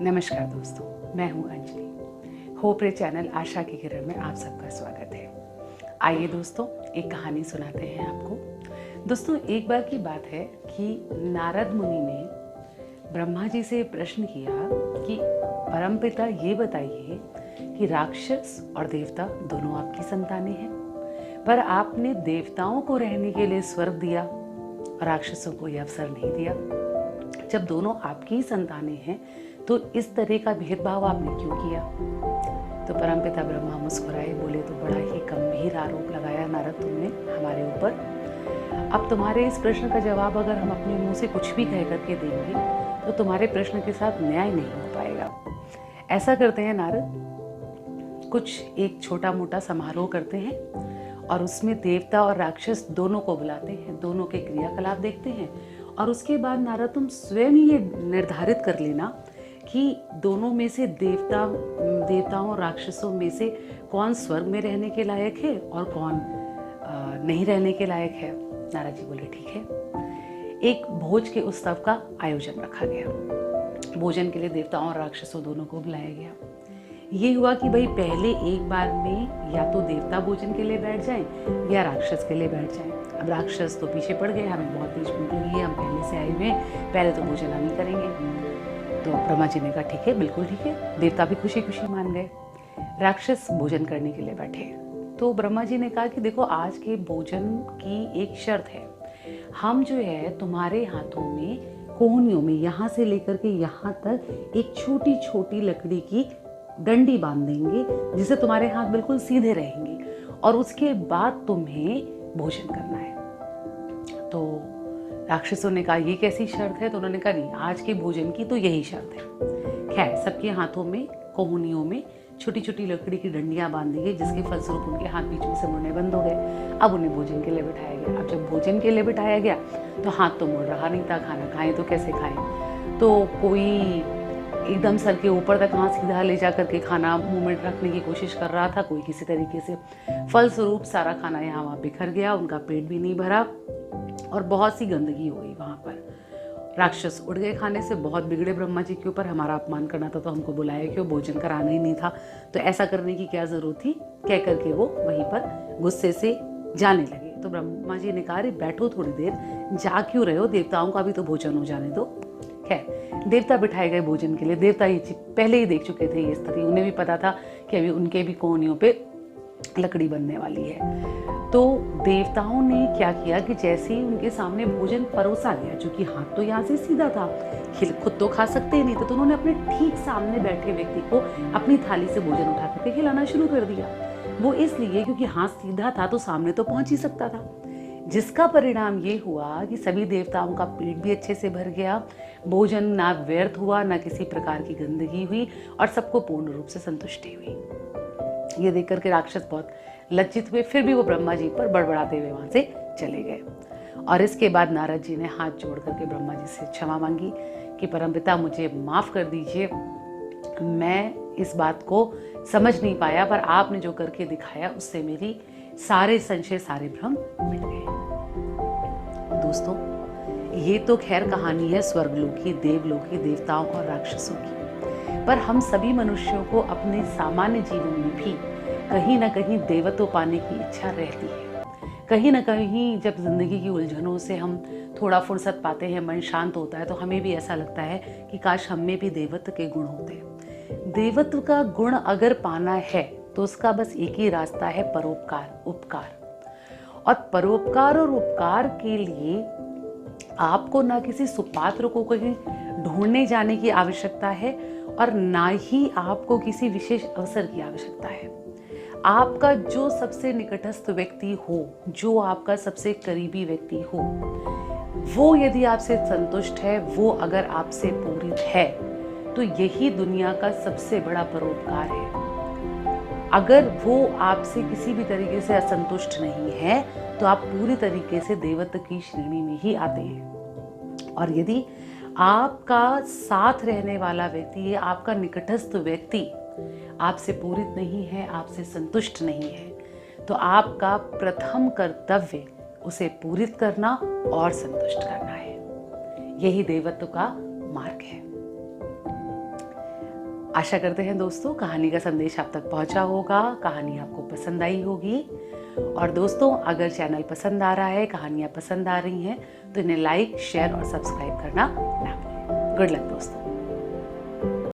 नमस्कार दोस्तों, मैं हूं अंजलि। होप रे चैनल आशा की किरण में आप सबका स्वागत है। आइए दोस्तों, एक कहानी सुनाते हैं आपको। दोस्तों, एक बार की बात है कि नारद मुनि ने ब्रह्मा जी से प्रश्न किया कि परमपिता ये बताइए कि राक्षस और देवता दोनों आपकी संतानें हैं, पर आपने देवताओं को रहने के लिए स्वर्ग दिया और राक्षसों को यह अवसर नहीं दिया। जब दोनों आपकी ही संतानें हैं तो इस तरह का भेदभाव आपने क्यों किया? तो परमपिता ब्रह्मा मुस्कुराए, बोले तो बड़ा ही गंभीर आरोप लगाया नारद तुमने हमारे ऊपर। अब तुम्हारे इस प्रश्न का जवाब अगर हम अपने मुंह से कुछ भी कह करके देंगे तो तुम्हारे प्रश्न के साथ न्याय नहीं हो पाएगा। ऐसा करते हैं नारद, कुछ एक छोटा मोटा समारोह करते हैं और उसमें देवता और राक्षस दोनों को बुलाते हैं, दोनों के क्रियाकलाप देखते हैं और उसके बाद नारद तुम स्वयं ही ये निर्धारित कर लेना कि दोनों में से देवताओं और राक्षसों में से कौन स्वर्ग में रहने के लायक है और कौन नहीं रहने के लायक है। नारद जी बोले ठीक है। एक भोज के उत्सव का आयोजन रखा गया। भोजन के लिए देवताओं और राक्षसों दोनों को बुलाया गया। ये हुआ कि भाई पहले एक बार में या तो देवता भोजन के लिए बैठ जाएं या राक्षस के लिए बैठ जाएं। अब राक्षस तो पीछे पड़ गए, हमें बहुत तेज भूख लगी है, हम पहले से आए हुए हैं, पहले तो भोजन हम ही करेंगे। तो ब्रह्मा जी ने कहा ठीक है, बिल्कुल ठीक है। देवता भी खुशी खुशी मान गए। राक्षस भोजन करने के लिए बैठे। तो ब्रह्मा जी ने कहा कि देखो, आज के भोजन की एक शर्त है, हम जो है तुम्हारे हाथों में कोहनियों में यहाँ से लेकर के यहाँ तक एक छोटी छोटी लकड़ी की डंडी बांध देंगे जिससे तुम्हारे हाथ बिल्कुल सीधे रहेंगे और उसके बाद तुम्हें भोजन करना है। तो राक्षसों ने कहा ये कैसी शर्त है? तो उन्होंने कहा नहीं, आज के भोजन की तो यही शर्त है। खैर, सबके हाथों में कोहनियों में छोटी छोटी लकड़ी की डंडियां बांध दी गई, जिसके फलस्वरूप उनके हाथ बीच में से मुड़ने बंद हो गए। अब उन्हें भोजन के लिए बिठाया गया। अब जब भोजन के लिए बिठाया गया तो हाथ तो मुड़ रहा नहीं था, खाना खाएं तो कैसे खाएं। तो कोई एकदम सर के ऊपर तक हाथ सीधा ले जा करके खाना मुंह में रखने की कोशिश कर रहा था, कोई किसी तरीके से। फलस्वरूप सारा खाना यहाँ वहाँ बिखर गया, उनका पेट भी नहीं भरा और बहुत सी गंदगी हो गई वहाँ पर। राक्षस उड़ गए खाने से, बहुत बिगड़े ब्रह्मा जी के ऊपर। हमारा अपमान करना था तो हमको बुलाया क्यों, भोजन कराना ही नहीं था, तो ऐसा करने की क्या जरूरत थी, कह करके वो वहीं पर गुस्से से जाने लगे। तो ब्रह्मा जी ने कहा अरे बैठो थोड़ी देर, जा क्यों रहे हो, देवताओं का भी तो भोजन हो जाने दो। खैर, देवता बिठाए गए भोजन के लिए। देवता ये पहले ही देख चुके थे ये स्थिति, उन्हें भी पता था कि अभी उनके भी कोहनियों पे लकड़ी बनने वाली है। तो देवताओं ने क्या किया कि जैसे ही उनके सामने भोजन परोसा गया, चूंकि हाथ तो यहाँ से सीधा था, खुद तो खा सकते ही नहीं थे, तो उन्होंने अपने ठीक सामने बैठे व्यक्ति को अपनी थाली से भोजन उठा करके खिलाना शुरू कर दिया। वो इसलिए क्योंकि हाथ सीधा था तो सामने तो पहुंच ही सकता था, जिसका परिणाम ये हुआ कि सभी देवताओं का पेट भी अच्छे से भर गया, भोजन ना व्यर्थ हुआ, ना किसी प्रकार की गंदगी हुई और सबको पूर्ण रूप से संतुष्टि हुई। ये देख करके राक्षस बहुत लज्जित हुए, फिर भी वो ब्रह्मा जी पर बड़बड़ाते हुए वहां से चले गए। और इसके बाद नारद जी ने हाथ जोड़ करके ब्रह्मा जी से क्षमा मांगी कि परमपिता मुझे माफ कर दीजिए, मैं इस बात को समझ नहीं पाया, पर आपने जो करके दिखाया उससे मेरी सारे संशय, सारे भ्रम मिट गए। दोस्तों, ये तो खैर कहानी है स्वर्गलोकी, देवलोकी, देवताओं और राक्षसों की, पर हम सभी मनुष्यों को अपने सामान्य जीवन में भी कहीं ना कहीं देवत्व पाने की इच्छा रहती है। कहीं ना कहीं जब जिंदगी की उलझनों से हम थोड़ा फुर्सत पाते हैं, मन शांत होता है, तो हमें भी ऐसा लगता है कि काश हम में भी देवत्व के गुण होते। देवत्व का गुण अगर पाना है तो उसका बस एक ही रास्ता है, परोपकार, उपकार। और परोपकार और उपकार के लिए आपको ना किसी सुपात्र को कहीं ढूंढने जाने की आवश्यकता है और ना ही आपको किसी विशेष अवसर की आवश्यकता है। आपका जो सबसे निकटस्थ व्यक्ति हो, जो आपका सबसे करीबी व्यक्ति हो, वो यदि आपसे संतुष्ट है, वो अगर आपसे पूरित है, तो यही दुनिया का सबसे बड़ा परोपकार है। अगर वो आपसे किसी भी तरीके से असंतुष्ट नहीं है तो आप पूरी तरीके से देवत्व की श्रेणी में ही आते हैं। और यदि आपका साथ रहने वाला व्यक्ति, आपका निकटस्थ व्यक्ति आपसे पूरित नहीं है, आपसे संतुष्ट नहीं है, तो आपका प्रथम कर्तव्य उसे पूरित करना और संतुष्ट करना है। यही देवत्व का मार्ग है। आशा करते हैं दोस्तों कहानी का संदेश आप तक पहुंचा होगा, कहानी आपको पसंद आई होगी। और दोस्तों अगर चैनल पसंद आ रहा है, कहानियाँ पसंद आ रही हैं तो इन्हें लाइक, शेयर और सब्सक्राइब करना ना भूलें। गुड लक दोस्तों।